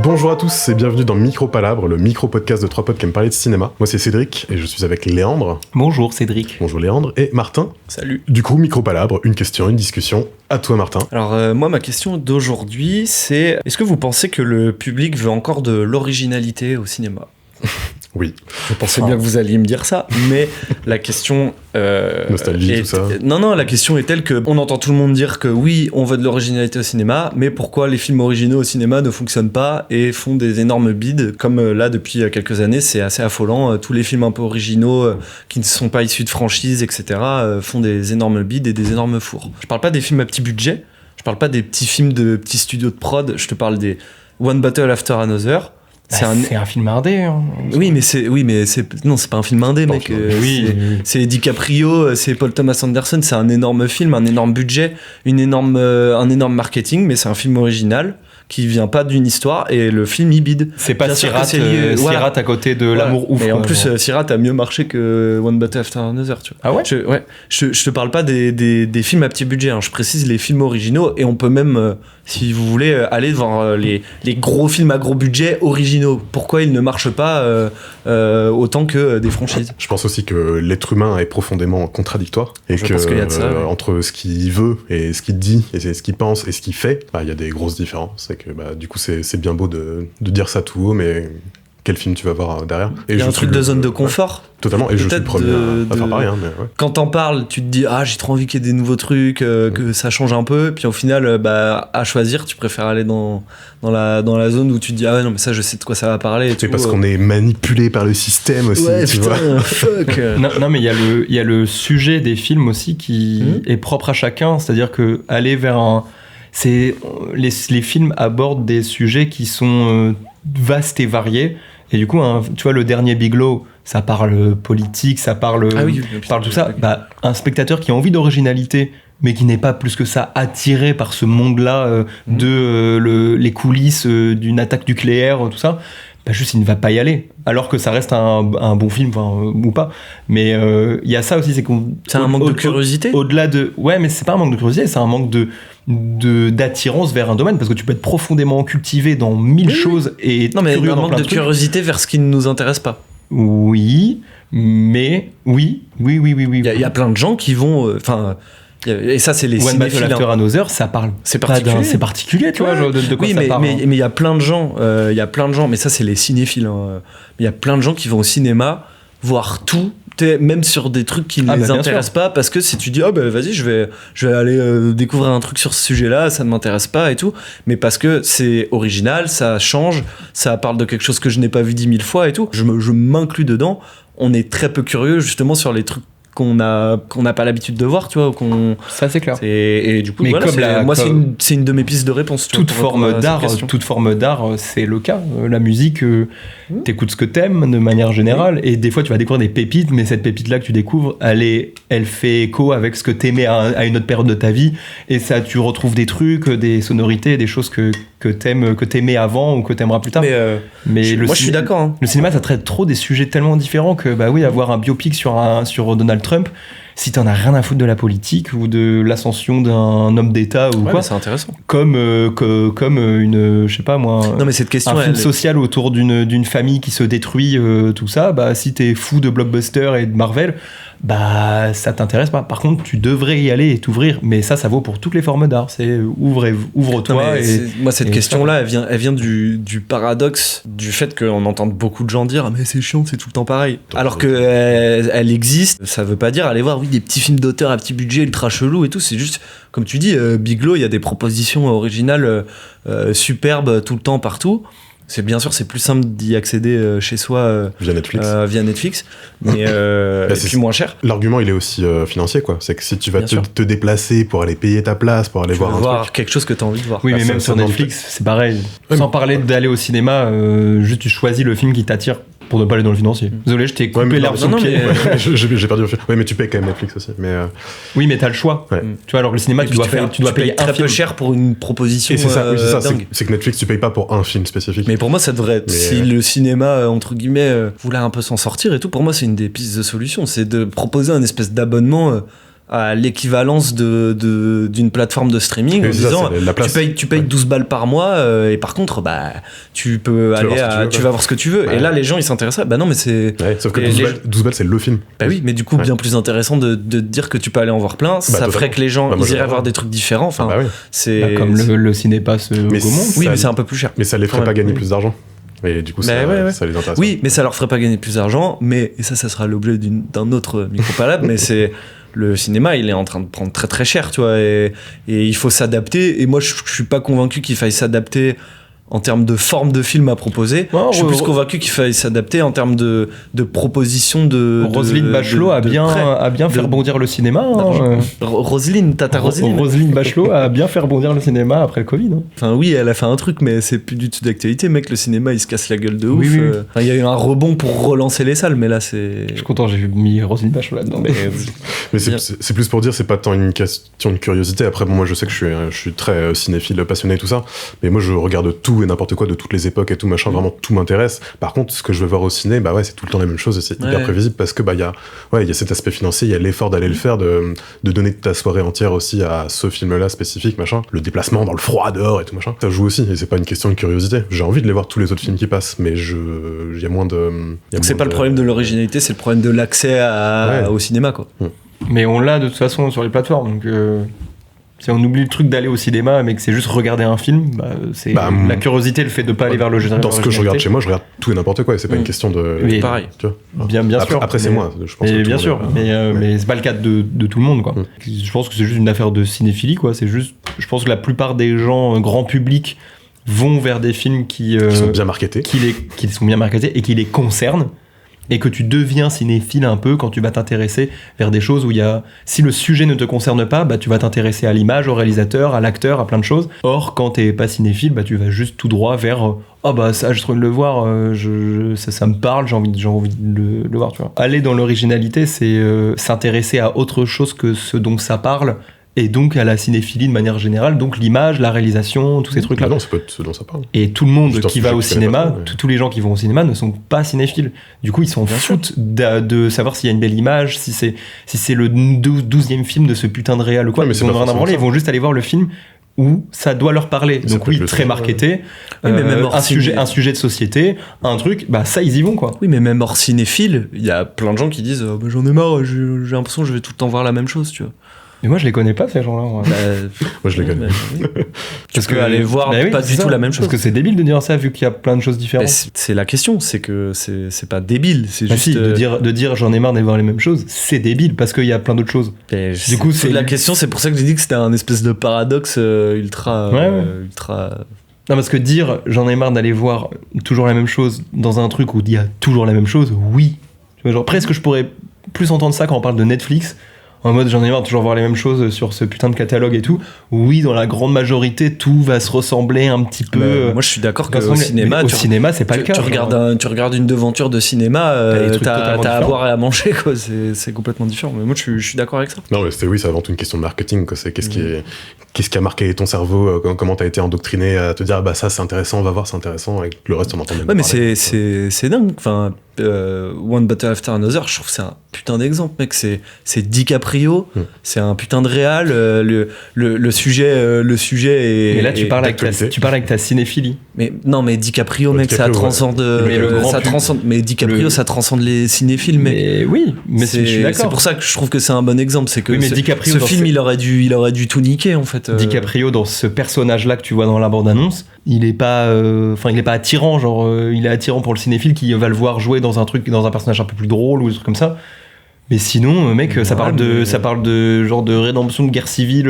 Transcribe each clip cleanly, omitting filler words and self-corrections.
Bonjour à tous et bienvenue dans Micro-Palabre, le micro-podcast de 3 potes qui aiment parler de cinéma. Moi c'est Cédric et je suis avec Léandre. Bonjour Cédric. Bonjour Léandre et Martin. Salut. Du coup, Micro-Palabre, une question, une discussion. À toi Martin. Alors moi ma question d'aujourd'hui c'est est-ce que vous pensez que le public veut encore de l'originalité au cinéma ? Oui. Je pensais bien que vous alliez me dire ça, mais la question... Nostalgie, tout ça. Non, la question est telle que on entend tout le monde dire que oui, on veut de l'originalité au cinéma, mais pourquoi les films originaux au cinéma ne fonctionnent pas et font des énormes bides, comme là depuis quelques années, c'est assez affolant. Tous les films un peu originaux qui ne sont pas issus de franchises, etc., font des énormes bides et des énormes fours. Je parle pas des films à petit budget, je parle pas des petits films de petits studios de prod, je te parle des One Battle After Another. C'est un film indé. Hein. Oui, mais c'est pas un film indé, mec. C'est DiCaprio, c'est Paul Thomas Anderson, c'est un énorme film, un énorme budget, un énorme marketing, mais c'est un film original qui vient pas d'une histoire et le film il bide. C'est pas Sirat à côté de l'amour ouf. Et en plus, Sirat a mieux marché que One Battle After Another, tu vois. Ah ouais. Je te parle pas des films à petit budget, hein. Je précise les films originaux et on peut même, si vous voulez, aller voir les gros films à gros budget originaux. Pourquoi ils ne marchent pas autant que des franchises ? Je pense aussi que l'être humain est profondément contradictoire et je pense qu'il y a de ça, ouais. Entre ce qu'il veut et ce qu'il dit et ce qu'il pense et ce qu'il fait, il y a des grosses différences. Et que du coup c'est bien beau de dire ça tout haut, mais quel film tu vas voir derrière ? Il y a un truc de zone de confort. Ouais, totalement, et je suis le premier à faire pareil. Hein, mais ouais. Quand t'en parles, tu te dis j'ai trop envie qu'il y ait des nouveaux trucs, que ça change un peu, puis au final, à choisir, tu préfères aller dans la zone où tu te dis non mais ça je sais de quoi ça va parler. Et tout, parce qu'on est manipulé par le système aussi, ouais, tu putain, vois. Fuck. non mais il y a le sujet des films aussi qui est propre à chacun, c'est-à-dire que aller vers les films abordent des sujets qui sont vastes et variés. Et du coup, tu vois, le dernier Biglow, ça parle politique, ça parle, parle tout ça. Un spectateur qui a envie d'originalité, mais qui n'est pas plus que ça attiré par ce monde-là les coulisses d'une attaque nucléaire, tout ça, juste il ne va pas y aller. Alors que ça reste un bon film, ou pas. Mais il y a ça aussi, c'est un manque de curiosité. Au-delà de... Ouais, mais c'est pas un manque de curiosité, c'est un manque d'attirance vers un domaine, parce que tu peux être profondément cultivé dans mille choses et non, mais curieux un dans manque plein de trucs. curiosité vers ce qui ne nous intéresse pas. Oui, mais oui. Il y a plein de gens qui vont... et ça, c'est les One cinéphiles. Battle After Another, ça parle c'est pas particulier. c'est particulier, tu vois, de quoi oui, ça parle. Mais il y a plein de gens, mais ça, c'est les cinéphiles. Hein. Il y a plein de gens qui vont au cinéma voir tout, même sur des trucs qui ne les intéressent pas, parce que si tu dis vas-y, je vais aller découvrir un truc sur ce sujet-là, ça ne m'intéresse pas et tout, mais parce que c'est original, ça change, ça parle de quelque chose que je n'ai pas vu 10 000 fois et tout, je m'inclus dedans. On est très peu curieux justement sur les trucs qu'on n'a pas l'habitude de voir, tu vois, ça c'est clair. Et du coup, mais voilà, c'est une de mes pistes de réponse. Toute forme d'art, c'est le cas. La musique, t'écoutes ce que t'aimes de manière générale, et des fois tu vas découvrir des pépites, mais cette pépite-là que tu découvres, elle fait écho avec ce que t'aimais à une autre période de ta vie, et ça, tu retrouves des trucs, des sonorités, des choses que t'aimais avant ou que t'aimeras plus tard. Mais je suis d'accord. Hein. Le cinéma, ça traite trop des sujets tellement différents que avoir un biopic sur Donald Trump, si t'en as rien à foutre de la politique ou de l'ascension d'un homme d'État ou quoi, c'est intéressant. Comme une, je sais pas moi, non, mais cette question, un film social autour d'une famille qui se détruit, tout ça, si t'es fou de blockbuster et de Marvel, ça t'intéresse pas. Par contre, tu devrais y aller et t'ouvrir, mais ça vaut pour toutes les formes d'art. C'est ouvre-toi. Moi, cette question-là, elle vient du paradoxe du fait qu'on entend beaucoup de gens dire mais c'est chiant, c'est tout le temps pareil. Alors que elle existe, ça veut pas dire aller voir des petits films d'auteur à petit budget ultra chelou et tout. C'est juste, comme tu dis, Biglow, il y a des propositions originales superbes tout le temps partout. C'est bien sûr, c'est plus simple d'y accéder chez soi via Netflix, mais puis moins cher. L'argument, il est aussi financier, quoi. C'est que si tu vas te déplacer pour aller payer ta place, pour aller voir un truc, quelque chose que tu as envie de voir. Oui, mais même sur Netflix, c'est pareil. Sans parler d'aller au cinéma, juste tu choisis le film qui t'attire. Pour ne pas aller dans le financier. Désolé, je t'ai coupé l'herbe sous le pied. J'ai perdu le fil. Oui, mais tu payes quand même Netflix aussi. Oui, mais t'as le choix. Ouais. Tu vois, alors le cinéma, tu dois payer très peu cher pour une proposition. Et c'est ça, dingue. c'est que Netflix, tu payes pas pour un film spécifique. Mais pour moi, ça devrait être. Si le cinéma, entre guillemets, voulait un peu s'en sortir et tout, pour moi, c'est une des pistes de solution. C'est de proposer un espèce d'abonnement à l'équivalence d'une plateforme de streaming en disant tu payes 12 balles par mois et par contre tu peux tu vas voir ce que tu veux. Et là les gens ils s'intéressent non mais c'est sauf que 12 balles c'est le film. Oui, mais du coup bien plus intéressant de dire que tu peux aller en voir plein, ça ferait que les gens ils iraient voir des trucs différents. C'est comme le cinépass au Gaumont. Oui, mais c'est un peu plus cher. Mais ça les ferait pas gagner plus d'argent. Et du coup, ça les intéresse. Oui, mais ça leur ferait pas gagner plus d'argent. Mais et ça sera l'objet d'un autre micro-palab. Mais c'est le cinéma, il est en train de prendre très très cher, tu vois. Et il faut s'adapter. Et moi, je suis pas convaincu qu'il faille s'adapter en termes de forme de film à proposer. Je suis plus convaincu qu'il faille s'adapter en termes de proposition de... Roselyne Bachelot a bien fait rebondir le cinéma. Roselyne, Tata Roselyne. Roselyne Bachelot a bien fait rebondir le cinéma après le Covid. Enfin oui, elle a fait un truc, mais c'est plus du tout d'actualité. Mec, le cinéma, il se casse la gueule de ouf. Il y a eu un rebond pour relancer les salles, mais là, c'est... Je suis content, j'ai mis Roselyne Bachelot là-dedans. Mais c'est plus pour dire, c'est pas tant une question de curiosité. Après, bon, moi, je sais que je suis très cinéphile, passionné, tout ça. Mais moi, je regarde tout et n'importe quoi de toutes les époques et tout machin, vraiment tout m'intéresse. Par contre, ce que je veux voir au ciné, c'est tout le temps la même chose et c'est hyper prévisible parce que il y a cet aspect financier, il y a l'effort d'aller le faire, de donner ta soirée entière aussi à ce film-là spécifique, machin, le déplacement dans le froid dehors et tout machin. Ça joue aussi et c'est pas une question de curiosité. J'ai envie de les voir tous les autres films qui passent, mais il y a moins de. C'est pas le problème de l'originalité, c'est le problème de l'accès au cinéma, quoi. Mais on l'a de toute façon sur les plateformes, donc. Si on oublie le truc d'aller au cinéma, mais que c'est juste regarder un film, la curiosité, le fait de pas aller vers le générique. Dans ce que je regarde chez moi, je regarde tout et n'importe quoi, et c'est pas une question de. Mais pareil. Tu vois. Bien sûr. Après, c'est moi, je pense. Bien sûr, mais c'est pas le cas de tout le monde, quoi. Je pense que c'est juste une affaire de cinéphilie, quoi. C'est juste, je pense que la plupart des gens, grand public, vont vers des films qui sont bien marketés, qui sont bien marketés et qui les concernent. Et que tu deviens cinéphile un peu quand tu vas t'intéresser vers des choses où si le sujet ne te concerne pas, tu vas t'intéresser à l'image, au réalisateur, à l'acteur, à plein de choses. Or, quand t'es pas cinéphile, tu vas juste tout droit vers ça, j'ai trop envie de le voir, ça me parle, j'ai envie de le voir, tu vois. Aller dans l'originalité, c'est s'intéresser à autre chose que ce dont ça parle. Et donc à la cinéphilie de manière générale, donc l'image, la réalisation, tous ces trucs-là. Non, c'est pas ce dont ça parle. Et tout le monde qui va au cinéma, tous les gens qui vont au cinéma ne sont pas cinéphiles. Du coup, ils s'en foutent de savoir s'il y a une belle image, si c'est le 12e film de ce putain de réal ou quoi. Ils vont rien à branler, ils vont juste aller voir le film où ça doit leur parler. Donc oui, très marketé, mais même un sujet de société, un truc, ça ils y vont, quoi. Oui, mais même hors cinéphile, il y a plein de gens qui disent j'en ai marre, j'ai l'impression que je vais tout le temps voir la même chose, tu vois. Mais moi je les connais pas ces gens-là. Moi je les connais. Parce que aller voir pas du tout la même chose. Parce que c'est débile de dire ça vu qu'il y a plein de choses différentes. C'est la question, c'est que c'est pas débile, c'est juste si, de dire j'en ai marre d'aller voir les mêmes choses, c'est débile parce qu'il y a plein d'autres choses. Du coup c'est la question, c'est pour ça que j'ai dit que c'était un espèce de paradoxe ultra. Non, parce que dire j'en ai marre d'aller voir toujours la même chose dans un truc où il y a toujours la même chose, oui. Tu vois, genre presque je pourrais plus entendre ça quand on parle de Netflix. En mode j'en ai marre de toujours voir les mêmes choses sur ce putain de catalogue et tout. Oui, dans la grande majorité, tout va se ressembler un petit peu. Moi je suis d'accord qu'au cinéma, cinéma c'est pas le cas. Tu regardes une devanture de cinéma, t'as à boire et à manger, quoi. C'est complètement différent. Mais moi je suis d'accord avec ça. Non, mais c'est avant tout une question de marketing, quoi. C'est qu'est-ce qui a marqué ton cerveau, comment t'as été endoctriné à te dire ça c'est intéressant, on va voir, c'est intéressant, et le reste on entend même pas. Ouais, mais c'est dingue. Enfin, One Battle After Another, je trouve que c'est un putain d'exemple, mec. C'est DiCaprio, c'est un putain de réal. Le sujet est. Mais là, tu parles avec ta cinéphilie. Mais non, mais DiCaprio, mec, ça transcende. Mais DiCaprio, ça transcende les cinéphiles, mec. Mais oui, mais je suis d'accord. C'est pour ça que je trouve que c'est un bon exemple. C'est que DiCaprio, ce film, il aurait dû tout niquer, en fait. DiCaprio, dans ce personnage-là que tu vois dans la bande-annonce, il est pas attirant. Genre, il est attirant pour le cinéphile qui va le voir jouer dans un personnage un peu plus drôle ou des trucs comme ça. Mais sinon, mec, ça parle de genre de rédemption de guerre civile,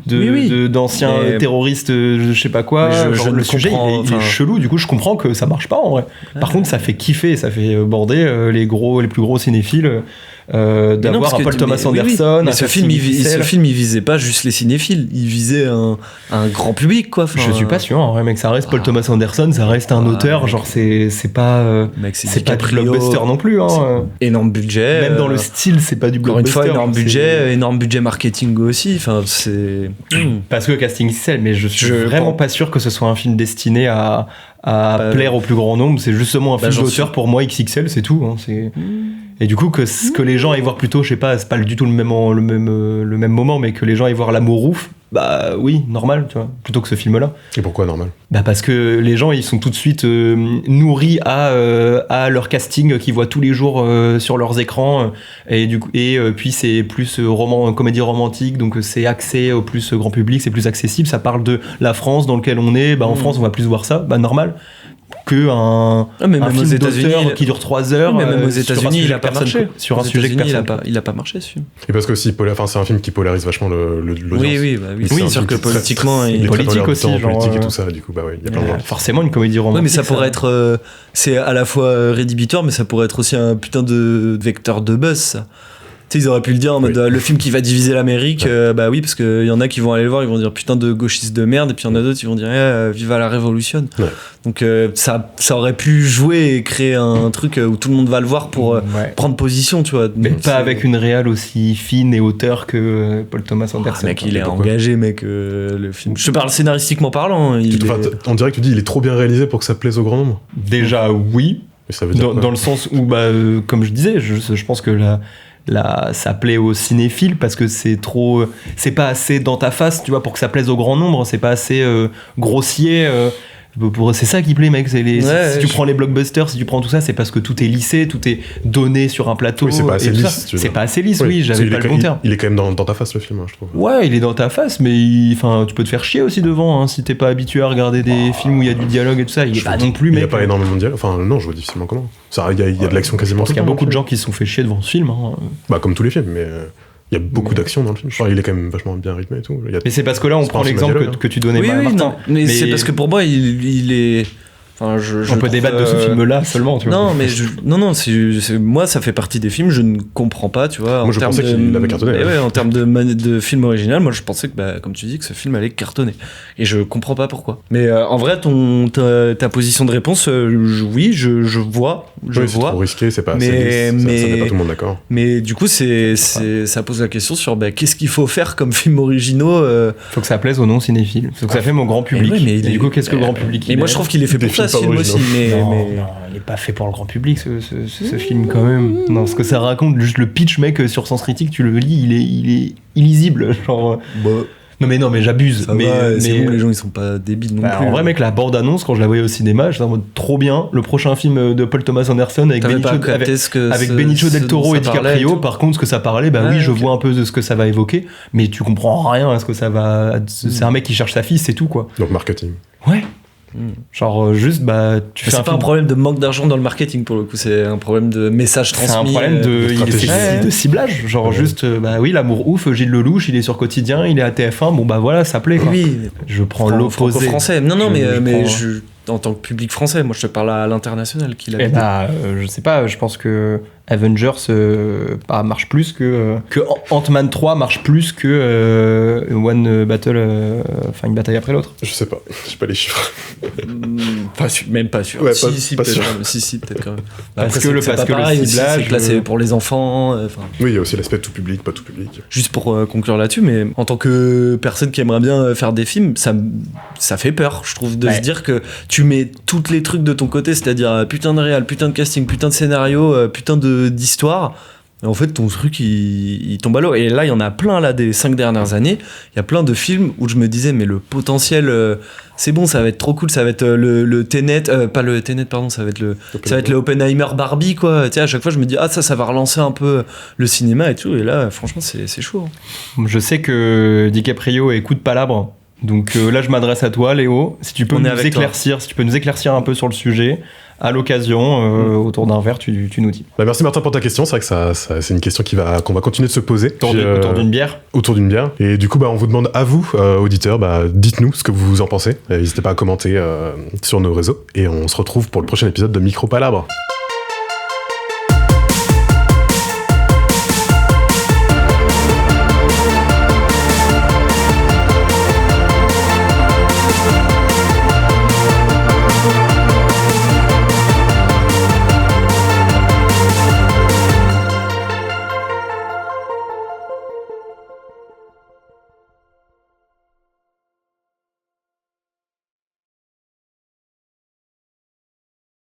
d'anciens terroristes, je sais pas quoi. Le sujet, il est chelou. Du coup, je comprends que ça marche pas en vrai. Par contre, ça fait kiffer, ça fait border les plus gros cinéphiles. D'avoir un Paul Thomas Anderson. Mais ce film, il visait pas juste les cinéphiles, il visait un grand public, quoi. Je suis pas sûr, en vrai, mec, ça reste Paul Thomas Anderson, ça reste un auteur, genre c'est pas du blockbuster non plus. Énorme budget. Même dans le style, c'est pas du blockbuster. Encore une fois, énorme budget marketing aussi. Enfin, c'est parce que casting XL, mais je suis vraiment pas sûr que ce soit un film destiné à plaire au plus grand nombre. C'est justement un film d'auteur pour moi XXL, c'est tout. Et du coup, que les gens aillent voir plutôt, je sais pas, c'est pas du tout le même moment, mais que les gens aillent voir L'amour ouf, bah oui, normal, tu vois, plutôt que ce film-là. Et pourquoi normal ? Bah parce que les gens, ils sont tout de suite nourris à leur casting qu'ils voient tous les jours sur leurs écrans, puis c'est plus comédie romantique, donc c'est axé au plus grand public, c'est plus accessible, ça parle de la France dans laquelle on est, bah en France on va plus voir ça, bah normal. Que un film d'auteur qui dure 3 heures. Mais même aux États-Unis, il a pas marché. Sur un sujet que personne. Il a pas marché, ce film. Et parce que aussi, c'est un film qui polarise vachement l'audience. Oui, c'est sûr que politiquement, il est politique aussi, genre politique et tout ça. Du coup, bah ouais, il y a plein de gens. Forcément, une comédie romantique. Oui, mais ça pourrait être, c'est à la fois rédhibitoire, mais ça pourrait être aussi un putain de vecteur de buzz. Ça. Ils auraient pu le dire en mode le film qui va diviser l'Amérique, bah oui, parce qu'il y en a qui vont aller le voir, ils vont dire putain de gauchistes de merde, et puis il y en a d'autres qui vont dire viva la révolution. Ouais. Donc ça aurait pu jouer et créer un truc où tout le monde va le voir pour prendre position, tu vois. Mais pas avec une réal aussi fine et auteur que Paul Thomas Anderson. Mec, il est engagé, mec, le film. Je te parle scénaristiquement parlant. On dirait que tu dis il est trop bien réalisé pour que ça plaise au grand nombre. Déjà, oui. Mais ça veut dire dans le sens où, comme je disais, je pense que ça plaît aux cinéphiles parce que c'est pas assez dans ta face, tu vois, pour que ça plaise au grand nombre, c'est pas assez grossier. C'est ça qui plaît, mec. Si tu prends les blockbusters, si tu prends tout ça, c'est parce que tout est lissé, tout est donné sur un plateau. Oui, c'est pas assez lisse. C'est pas assez lisse, oui, j'avais pas le bon terme. Il est quand même dans ta face, le film, je trouve. Ouais, il est dans ta face, mais tu peux te faire chier aussi devant, hein, si t'es pas habitué à regarder des films où il y a du dialogue et tout ça. Il est pas non plus, mec. Il y a pas énormément de dialogue. Enfin, non, je vois difficilement comment. Il y a de l'action quasiment. Parce qu'il y a beaucoup de gens qui se sont fait chier devant ce film. Hein. Bah, comme tous les films, mais. Il y a beaucoup d'action dans le film. Enfin, il est quand même vachement bien rythmé et tout. Mais c'est parce que là, on prend l'exemple que tu donnais, Martin. Non, mais c'est parce que pour moi, il est. Enfin, on peut débattre de ce film-là seulement, tu vois. Non, mais moi, ça fait partie des films, je ne comprends pas, tu vois. Moi, je pensais qu'il avait cartonné. Ouais, en termes de film original, moi, je pensais que, comme tu dis, que ce film allait cartonner. Et je comprends pas pourquoi. Mais en vrai, ta position de réponse, oui, je vois. C'est trop risqué, c'est pas assez lisse, ça met pas tout le monde d'accord. Mais du coup, ça pose la question sur qu'est-ce qu'il faut faire comme film originaux. Faut que ça plaise aux non-cinéphiles. Faut que ça fait mon grand public. Mais du coup, qu'est-ce que le grand public Et moi, je trouve qu'il est fait pour ça, ce film aussi. Non, il est pas fait pour le grand public, ce film, quand même. Non, ce que ça raconte, juste le pitch, mec, sur Sens Critique, tu le lis, il est illisible. Genre. Non mais j'abuse. Mais bon, les gens ils sont pas débiles non plus. En vrai, mec, la bande-annonce, quand je la voyais au cinéma, j'étais en mode trop bien. Le prochain film de Paul Thomas Anderson avec Benicio del Toro et DiCaprio. Par contre, ce que ça parlait, je vois un peu de ce que ça va évoquer, mais tu comprends rien à ce que ça va. C'est un mec qui cherche sa fille, c'est tout, quoi. Donc marketing. Ouais. Genre juste tu fais c'est pas un problème de manque d'argent dans le marketing pour le coup, c'est un problème de message transmis, c'est un problème de ciblage, genre juste L'amour ouf, Gilles Lelouch, il est sur Quotidien, il est à TF1, bon voilà, ça plaît, quoi. Oui, je prends l'opposé français. En tant que public français, moi je te parle à l'international qui l'a je sais pas, je pense que Avengers marche plus que Ant-Man 3 marche plus que Une bataille après l'autre. Je sais pas, j'ai pas les chiffres. Même pas sûr. Ouais, si, peut-être quand même. Parce que le ciblage, là c'est pour les enfants. Oui, il y a aussi l'aspect tout public, pas tout public. Juste pour conclure là-dessus, mais en tant que personne qui aimerait bien faire des films, ça fait peur, je trouve, de se dire que tu mets tous les trucs de ton côté, c'est-à-dire putain de réal, putain de casting, putain de scénario, putain d'histoire. Et en fait, ton truc, il tombe à l'eau. Et là, il y en a plein, là, des 5 dernières années. Il y a plein de films où je me disais, mais le potentiel, c'est bon, ça va être trop cool. Ça va être le Tenet, pas le Tenet, pardon, ça va être le Oppenheimer Barbie, quoi. Tu sais, à chaque fois, je me dis, ça va relancer un peu le cinéma et tout. Et là, franchement, c'est chaud. Je sais que DiCaprio est coup de palabre. Donc là, je m'adresse à toi, Léo. Si tu peux nous éclaircir un peu sur le sujet, à l'occasion, autour d'un verre, tu nous dis. Merci Martin pour ta question. C'est vrai que ça c'est une question qu'on va continuer de se poser. Autour d'une bière. Autour d'une bière. Et du coup, on vous demande à vous, auditeurs, dites-nous ce que vous en pensez. N'hésitez pas à commenter sur nos réseaux. Et on se retrouve pour le prochain épisode de Micro Palabre.